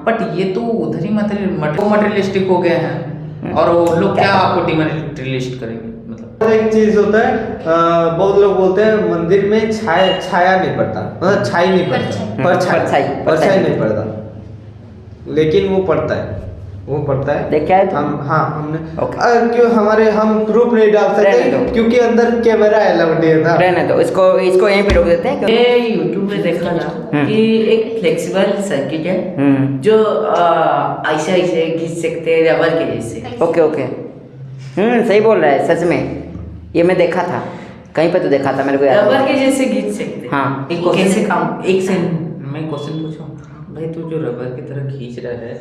बट ये तो उधर ही मटेरियलिस्टिक हो गए हैं, और वो लोग क्या आपको डिमटेरियलिस्ट करेंगे। मतलब एक चीज होता है, बहुत लोग बोलते हैं मंदिर में छाया नहीं पड़ता, मतलब छाई नहीं पड़ता, परछाई नहीं पड़ता, लेकिन वो पड़ता है। वो पड़ता है। देख के आए तुम? हमने Okay. क्यों हम प्रूफ नहीं डाल रहने सकते दो। क्योंकि अंदर कैमरा अलाउड है ना। रहने दो इसको यहीं पे रोक देते हैं क्योंकि मैं यूट्यूब में देखा था कि एक फ्लेक्सिबल सर्किट है जो ऐसे ऐसे खींच सकते हैं रबर के जैसे। ओके सही बोल रहा है सच में, ये मैं देखा था कहीं पे तो देखा था मेरे को याद रबर के जैसे खींच सकते हैं। हाँ। कैसे काम एक से मैं क्वेश्चन पूछूं भाई, तू जो रबर की तरह खींच रहा है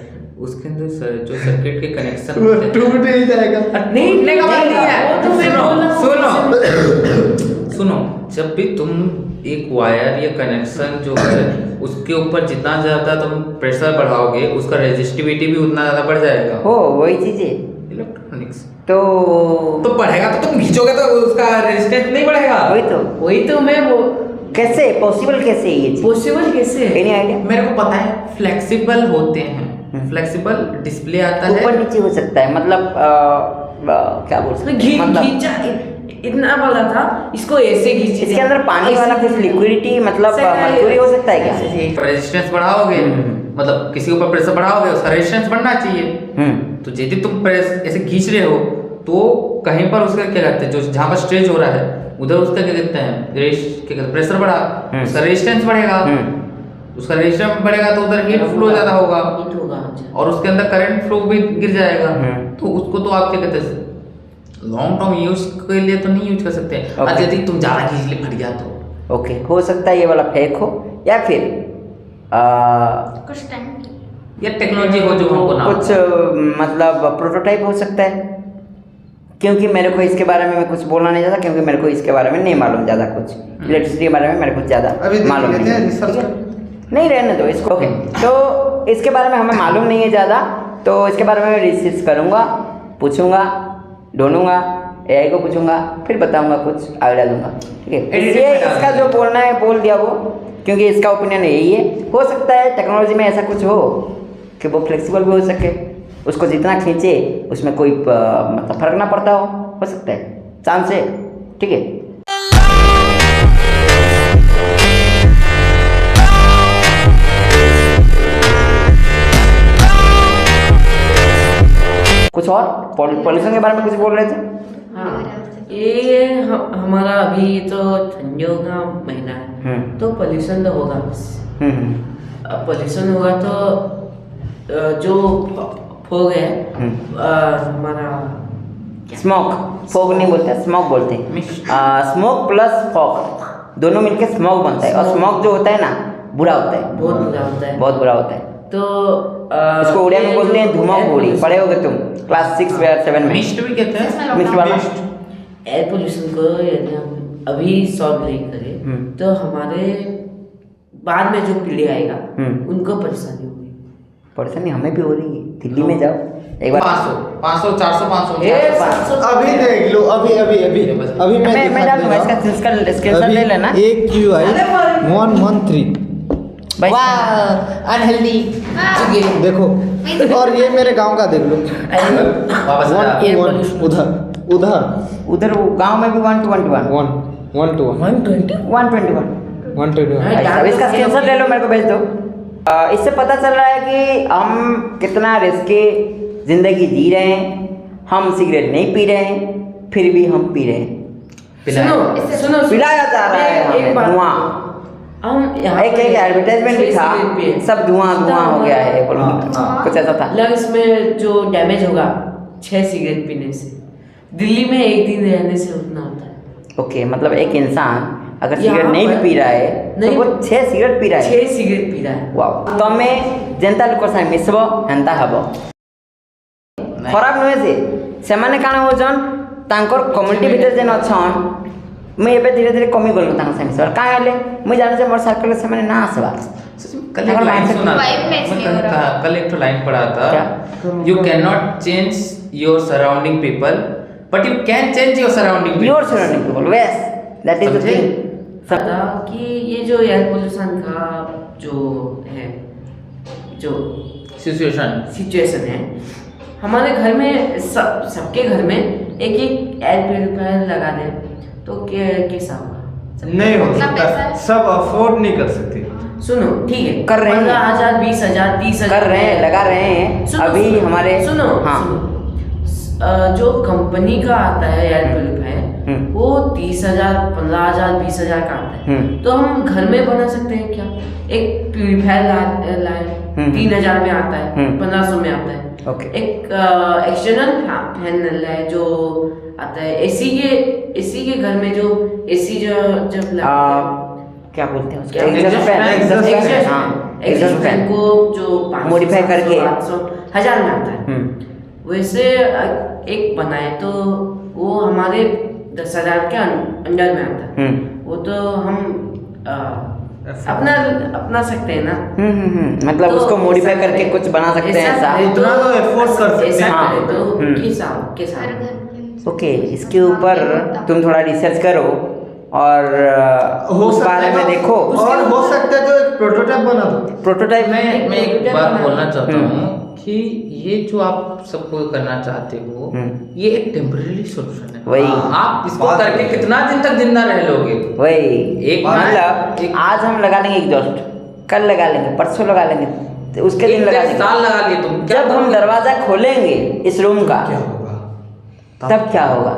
उसके अंदर जो सर्किट के कनेक्शन वो टूट नहीं जाएगा। नहीं इतने का बात नहीं है, वो तो मैं बोल रहा हूँ। सुनो, जब भी तुम एक वायर या कनेक्शन जो है उसके ऊपर जितना ज़्यादा तुम प्रेशर बढ़ाओगे उसका रेजिस्टिविटी भी उतना ज़्यादा बढ़ जाएगा। हो वही चीज़ है इलेक्ट्रॉनिक्स तो बढ़ेगा तो तुम खींचोगे तो उसका रेजिस्टेंस नहीं बढ़ेगा। वही तो मैं वो कैसे पॉसिबल कैसे है ये चीज़? पॉसिबल कैसे है? Any idea? मेरे को पता है फ्लेक्सिबल होते हैं, फ्लेक्सिबल डिस्प्ले आता है। ऊपर नीचे हो सकता है मतलब क्या बोल सकते हैं मतलब खींचा इतना बड़ा था, इसको ऐसे खींच। इसके अंदर पानी वाला कुछ लिक्विडिटी मतलब मर्क्यूरी हो सकता है क्या? रेजिस्टेंस बढ़ाओगे मतलब किसी ऊपर प्रेशर बढ़ाओगे उसका रेजिस्टेंस बढ़ना चाहिए। तो यदि तुम प्रेस ऐसे खींच रहे हो तो कहीं पर उसका क्या कहते हैं, जो जहाँ पर स्ट्रेच हो रहा है उधर उसका क्या कहते हैं प्रेशर बढ़ा, उसका रेजिस्टेंस बढ़ेगा, उसका रेजिस्टेंस बढ़ेगा तो उधर हीट फ्लो ज़्यादा होगा और उसके अंदर करंट फ्लो भी गिर जाएगा। तो उसको तो आप क्या कहते हैं लॉन्ग टर्म यूज के लिए तो नहीं यूज कर सकते। और यदि तुम ज़्यादा खींच ले फट गया तो ओके हो सकता है ये वाला फेक हो या फिर कुछ टाइम या टेक्नोलॉजी हो जो हमको ना कुछ मतलब प्रोटोटाइप हो सकता है, क्योंकि मेरे को इसके बारे में मैं कुछ बोलना नहीं चाहता क्योंकि मेरे को इसके बारे में नहीं मालूम ज़्यादा कुछ, इलेक्ट्रिसिटी के बारे में मेरे को ज़्यादा मालूम नहीं है। नहीं रहने दो इसको। ओके तो इसके बारे में हमें मालूम नहीं है ज़्यादा, तो इसके बारे में मैं रिसर्च करूँगा, पूछूंगा, ढूंढूंगा, एआई को पूछूंगा, फिर बताऊंगा, कुछ आइडिया दूंगा। ठीक है, इसलिए इसका जो बोलना है बोल दिया वो, क्योंकि इसका ओपिनियन यही है। हो सकता है टेक्नोलॉजी में ऐसा कुछ हो कि वो फ्लेक्सिबल भी हो सके, उसको जितना खींचे उसमें कोई मतलब फर्क ना पड़ता हो सकता है, चांस है। ठीक है, कुछ और पॉल्यूशन के बारे में कुछ बोल रहे थे? हाँ, ये हमारा अभी तो ठंडियों का महीना है तो पोल्यूशन तो होगा बस। पोल्यूशन होगा तो जो फोग है हमारा स्मोक, फोग नहीं बोलते, स्मोक बोलते हैं। स्मोक प्लस फॉग दोनों मिलके स्मोक बनता है, और स्मोक जो होता है ना बुरा होता है, बहुत बुरा होता है, बहुत बुरा होता है। तो इसको उड़िया में बोलते हैं धुआं कोड़ी, पढ़े होगे तुम क्लास 6 या 7 में। मिस्ट भी कहते हैं, मिस्ट वाला। एयर पोल्यूशन को यदि हम अभी सॉल्व नहीं करें तो हमारे बाद में जो पीढ़ी आएगा उनको परेशानी होगी। परेशानी हमें भी हो रही है, दिल्ली में जाओ एक बार। 500 400 500 अभी देख लो, अभी मैं डाल दूंगा, इसका स्क्रीनशॉट ले लेना। एक QI 113 अनहेल्दी देखो, और ये मेरे गांव का देख लो। वापस आ जा। 1 उधर वो गांव में भी 1 to 1 121। इसका स्क्रीनशॉट ले लो, मेरे को भेज दो। इससे पता चल रहा है कि हम कितना रिस्की जिंदगी जी रहे हैं। हम सिगरेट नहीं पी रहे हैं, फिर भी हम पी रहे हैं। सुनो पिलाया जा रहा है हमें धुआं। हम एक एडवर्टाइजमेंट भी था, सब धुआं हो गया है, कुछ ऐसा था। लंग्स में जो डैमेज होगा 6 सिगरेट पीने से, दिल्ली में एक दिन रहने से उतना होता है। ओके, मतलब एक इंसान अगर सिगरेट नहीं भी पी रहा है तो वो 6 सिगरेट पी रहा है। 6 सिगरेट पी रहा है। वाओ, तमे जेनता लोक साथ मिसब हेंता हबो। खराब नुहे से सेमाने काना होजन तांकर कम्युनिटी भीतर जेन अछन, मैं एबे धीरे धीरे कमी गलो तांकर साथ मिसब। का हेले मैं जाने से मोर सर्कल से मैंने ना आसबा। कल एक लाइन सुना, कल एक तो लाइन पढ़ा था, you can not change your surrounding people but you can change your surrounding people. Your surrounding people, yes that is the thing. पता कि ये जो एयर पोल्यूशन का जो है, जो सिचुएशन है, हमारे घर में सबके घर में एक एयर प्यूरिफायर लगा दें तो कैसा होगा? नहीं हो सकता, सब अफोर्ड नहीं कर सकते। सुनो ठीक है, कर रहे हैं। 15,000 20,000 30,000 कर रहे हैं, लगा रहे हैं सुनो, अभी सुनो, हमारे। सुनो हाँ। सुनो, जो कंपनी का आता है एयर प्यूरिफायर वो 30,000 15,000 20,000 का आता है। तो हम घर में बना सकते हैं क्या? एक प्यूरिफायर लाए 3,000 में आता है, 1,500 में आता है। ओके। एक एक्सटर्नल फैन है जो आता है एसी के घर में, जो एसी जब क्या बोलते हैं उसको? क्या एग्जॉस्ट फैन, एग्जॉस्ट फैन, हाँ, एग्जॉस्ट फैन को जो 500, Modify करके 700, 1000 में आता है। वैसे एक बनाए तो वो हमारे 10,000 के अंडर में आता है। वो तो हम अपना सकते हैं ना। मतलब तो उसको मॉडिफाई ऐसा करके करें। कुछ बना सकते हैं ऐसा। करें इतना तो afford कर सकते ऐसा हैं। हाँ। करें तो हम्म। के साथ ओके, इसके ऊपर तुम थोड़ा रिसर्च करो और हो उस सकता बारे है में तो- देखो। और हो सकता है तो एक प्रोटोटाइप बना दो। प्रोटोटाइप मैं एक बात बोलना चाहता हम्म। हूँ कि ये जो आप सबको करना चाहते हो ये एक टेम्परेरी सॉल्यूशन है। वही। आप इसको बात करके है। कितना दिन तक जिंदा रह लोगे? वही एक मतलब आज हम लगा लेंगे एग्जॉस्ट, कल लगा लेंगे, परसों लगा लेंगे, तो उसके दिन लगा लेंगे। साल लगा लिए तुम। क्या जब हम करोगे? दरवाजा खोलेंगे इस रूम का क्या होगा? तब क्या होगा?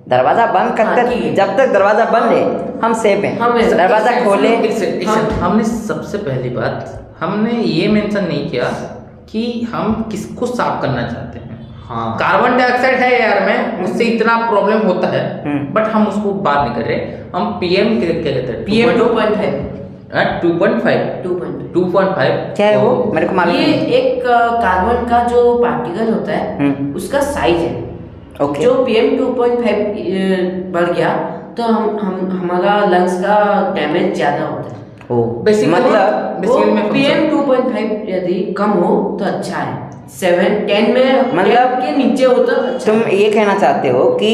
दरवाजा बंद हाँ, करते, ठीक है। जब तक दरवाजा बंद है हम सेफ हैं। हम दरवाजा खोले। हमने सबसे पहली बात हमने ये मेंशन नहीं किया कि हम किसको साफ करना चाहते हैं। हाँ। कार्बन डाइऑक्साइड है एयर में, उससे इतना प्रॉब्लम होता है, बट हम उसको बात नहीं कर रहे। हम पीएम क्या कहते हैं? PM 2.5 2.5 क्या है वो? मेरे को मालूम ये नहीं। एक कार्बन का जो पार्टिकल होता है उसका साइज है। ओके। जो PM 2.5 बढ़ गया तो हम हमारा लंग्स का डैमेज ज्यादा होता है। ओ Basically- मतलब वो Basically मैं PM 2.5 यदि कम हो तो अच्छा है। 7-10 में मतलब 10 के नीचे हो तो अच्छा तुम है। ये कहना चाहते हो कि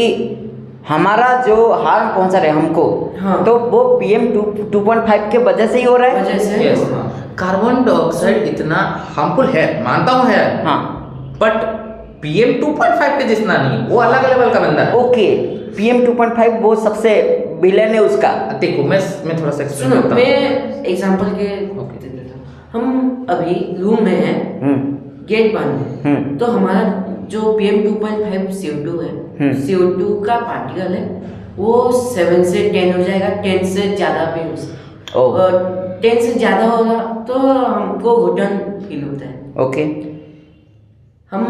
हमारा जो हार्म पहुंचा रहे हमको, हाँ। तो वो PM 2.5 के वजह से ही हो रहा है। वजह से Yes. कार्बन डाइऑक्साइड इतना हार्मफुल है, मानता हूँ है, हाँ। बट PM 2.5 के जितना नहीं, वो अलग लेवल का बंदा है। ओके, PM 2.5 वो सबसे विलेन है उसका। देखो मैं थोड़ा सा explain सुनो, करता मैं हूँ। एग्जांपल के Okay. दे देता हूँ। हम अभी रूम में हैं, गेट बंद है, तो हमारा जो PM 2.5 CO2 है, CO2 का पार्टिकल है, वो 7 से 10 हो जाएगा, 10 से ज़्यादा भी हो सकता ओह। है। 10 से ज़्यादा होगा तो हमको घुटन फील होता है। ओके। हम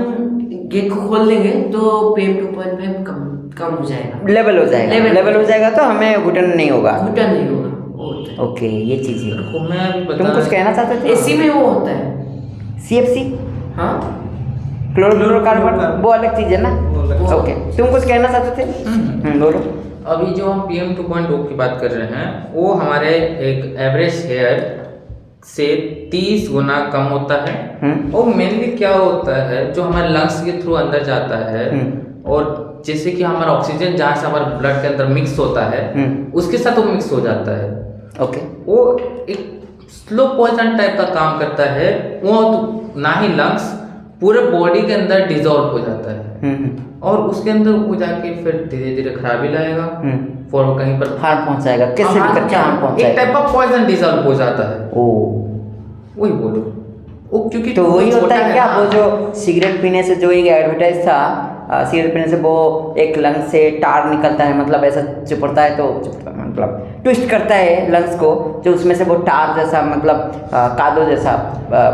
गेट को खोल देंगे तो PM 2.5 कम हो जाएगा, लेवल हो जाएगा, लेवल हो जाएगा तो हमें घुटन नहीं होगा। घुटन नहीं होगा, वो होता है। ओके, ये चीज़ है। देखो, मैं अभी तुम बता कुछ कहना चाहते थे? एसी में वो होता है। CFC हाँ, क्लोरोफ्लोरोकार्बन वो अलग चीज़ है ना। वो अलग चीज़। ओके, तुम कुछ कहना चाहते थे? बोलो। अभी जो हम PM 2.0 की बात कर रहे हैं वो हमारे एक एवरेज हेयर से 30 गुना कम होता है। और मेनली क्या होता है, जो हमारे लंग्स के थ्रू अंदर जाता है और जैसे कि हमारा ऑक्सीजन जहाँ से हमारे ब्लड के अंदर मिक्स होता है उसके साथ वो मिक्स हो जाता है। ओके। वो एक स्लो पॉइजन टाइप का काम करता है। वो तो ना ही लंग्स, पूरे बॉडी के अंदर डिजॉल्व हो जाता है और उसके अंदर वो जाके फिर धीरे धीरे खराबी लाएगा और कहीं पर हार्म पहुंचाएगा। कैसे भी करके हार्म एक पहुंचाएगा। टाइप का पॉइजन डिजॉल्व हो जाता है। ओ, वही बोलो वो, क्योंकि तो वही छोटा होता है क्या? ना। वो जो सिगरेट पीने से जो एक एडवर्टाइज था, सिगरेट पीने से वो एक लंग से टार निकलता है, मतलब ऐसा चिपड़ता है तो मतलब ट्विस्ट करता है लंग्स को, जो उसमें से वो टार जैसा मतलब कादो जैसा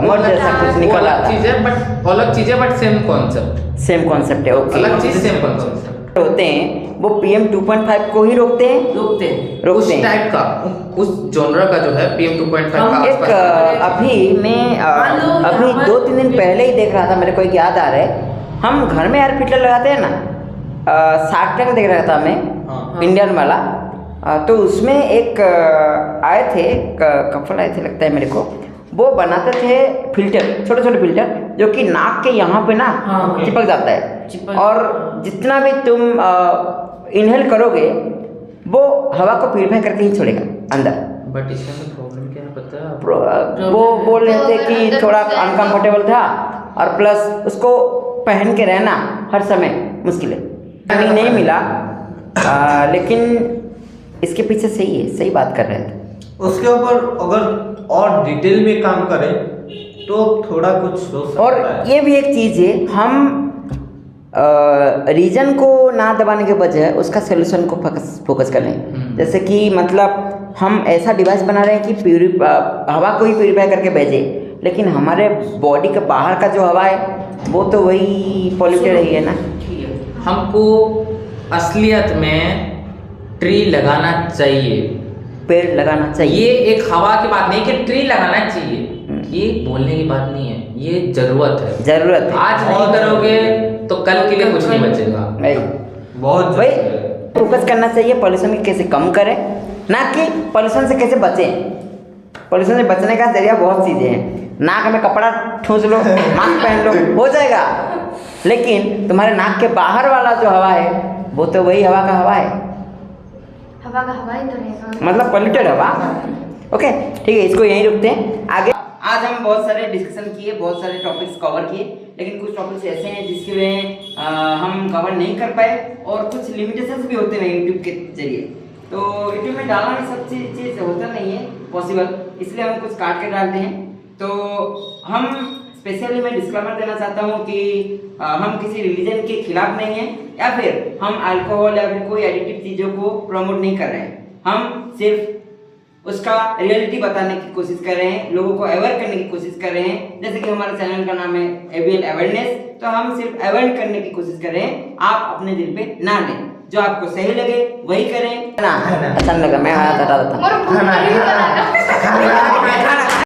मड जैसा कुछ वो निकल अलग आता चीज है। है, बट अलग चीज है, but same concept. Same concept है। ओके। अलग चीज सेम कॉन्सेप्ट होते हैं वो PM 2.5 को ही रोकते हैं। रोकते हैं। उस रोकते हैं। टाइप का, उस जॉनरा का जो है PM 2.5 का हम एक अभी मैं मान लो अभी यहाँ पर- 2-3 दिन पहले ही देख रहा था, मेरे को एक याद आ रहा है। हम घर में एयर फिल्टर लगाते हैं ना, शार्क टैंक देख रहा था मैं, इंडियन वाला। तो उसमें एक आए थे, कपल आए थे लगता है मेरे को, वो बनाते थे फिल्टर, छोटे छोटे फिल्टर, जो कि नाक के यहाँ पे ना हाँ। चिपक जाता है, चिपक- और जितना भी तुम इनहेल करोगे वो हवा को प्यूरिफाई करके ही छोड़ेगा अंदर। बट इसमें प्रॉब्लम क्या है पता है आपको? वो बोल रहे थे कि थोड़ा अनकंफर्टेबल था, और प्लस उसको पहन के रहना हर समय मुश्किल है। नहीं मिला, लेकिन इसके पीछे सही है, सही बात कर रहे थे। उसके ऊपर अगर और डिटेल में काम करें तो थोड़ा कुछ हो सकता और है। ये भी एक चीज़ है, हम रीजन को ना दबाने के बजाय उसका सोल्यूशन को फोकस करें। जैसे कि मतलब हम ऐसा डिवाइस बना रहे हैं कि हवा को ही प्यूरीफाई करके भेजे, लेकिन हमारे बॉडी के बाहर का जो हवा है वो तो वही पॉल्यूटेड ही है ना। हमको असलियत में ट्री लगाना चाहिए, पेड़ लगाना चाहिए। ये एक हवा की बात नहीं कि ट्री लगाना चाहिए, ये बोलने की बात नहीं है, ये जरूरत है। जरूरत है। आज नहीं करोगे तो कल के लिए कुछ नहीं बचेगा। बहुत भाई फोकस करना चाहिए पॉल्यूशन को कैसे कम करें, ना कि पॉल्यूशन से कैसे बचें। पॉल्यूशन से बचने का जरिया बहुत चीज़ें हैं। नाक में कपड़ा ठूंस लो, मास्क पहन लो, हो जाएगा। लेकिन तुम्हारे नाक के बाहर वाला जो हवा है वो तो वही हवा का हवा है, हवा का हवा ही तो रहेगा, मतलब पॉल्यूटेड हवा। ओके ठीक है, इसको यहीं रुकते हैं। आगे आज हम बहुत सारे डिस्कशन किए, बहुत सारे टॉपिक्स कवर किए, लेकिन कुछ टॉपिक्स ऐसे हैं जिसके में हम कवर नहीं कर पाए और कुछ लिमिटेशंस भी होते हैं यूट्यूब के जरिए। तो यूट्यूब में डालना सब चीज़ होता नहीं है पॉसिबल, इसलिए हम कुछ काट के डालते हैं। तो हम स्पेशली मैं डिस्क्लेमर देना चाहता हूँ कि हम किसी रिलीजन के खिलाफ नहीं हैं, या फिर हम अल्कोहल या फिर कोई एडिक्टिव चीज़ों को प्रमोट नहीं कर रहे हैं। हम सिर्फ उसका रियलिटी बताने की कोशिश कर रहे हैं, लोगों को अवेयर करने की कोशिश कर रहे हैं। जैसे कि हमारे चैनल का नाम है ABL अवेयरनेस, तो हम सिर्फ अवेयर करने की कोशिश कर रहे हैं। आप अपने दिल पे ना लें, जो आपको सही लगे वही करें ना। अच्छा नहीं लगा मैं हाथ हटा देता हूँ। और